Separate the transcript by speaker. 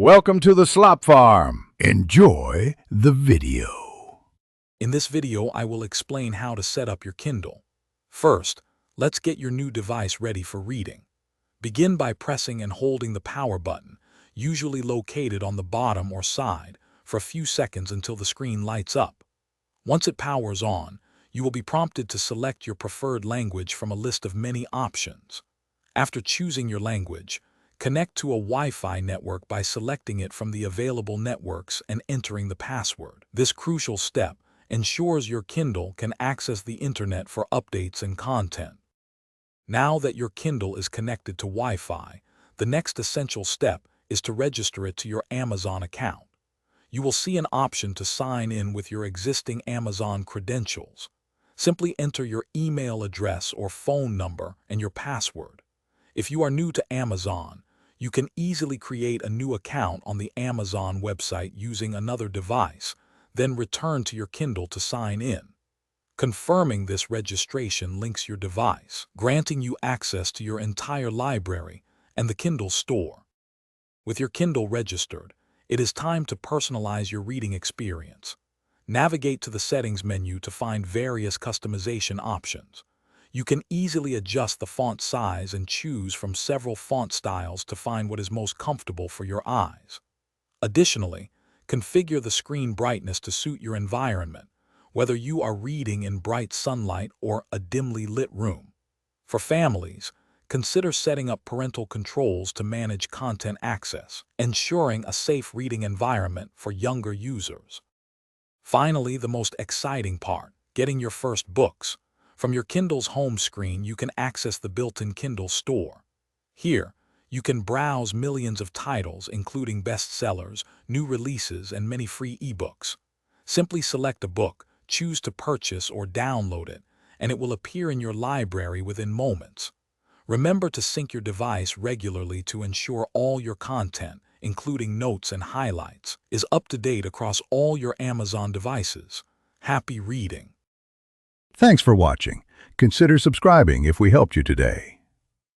Speaker 1: Welcome to the Slop Farm. Enjoy the video.
Speaker 2: In this video, I will explain how to set up your Kindle. First, let's get your new device ready for reading. Begin by pressing and holding the power button, usually located on the bottom or side, for a few seconds until the screen lights up. Once it powers on, you will be prompted to select your preferred language from a list of many options. After choosing your language, connect to a Wi-Fi network by selecting it from the available networks and entering the password. This crucial step ensures your Kindle can access the internet for updates and content. Now that your Kindle is connected to Wi-Fi, the next essential step is to register it to your Amazon account. You will see an option to sign in with your existing Amazon credentials. Simply enter your email address or phone number and your password. If you are new to Amazon, you can easily create a new account on the Amazon website using another device, then return to your Kindle to sign in. Confirming this registration links your device, granting you access to your entire library and the Kindle store. With your Kindle registered, it is time to personalize your reading experience. Navigate to the settings menu to find various customization options. You can easily adjust the font size and choose from several font styles to find what is most comfortable for your eyes. Additionally, configure the screen brightness to suit your environment, whether you are reading in bright sunlight or a dimly lit room. For families, consider setting up parental controls to manage content access, ensuring a safe reading environment for younger users. Finally, the most exciting part, getting your first books. From your Kindle's home screen, you can access the built-in Kindle store. Here, you can browse millions of titles, including bestsellers, new releases, and many free ebooks. Simply select a book, choose to purchase or download it, and it will appear in your library within moments. Remember to sync your device regularly to ensure all your content, including notes and highlights, is up to date across all your Amazon devices. Happy reading!
Speaker 1: Thanks for watching. Consider subscribing if we helped you today.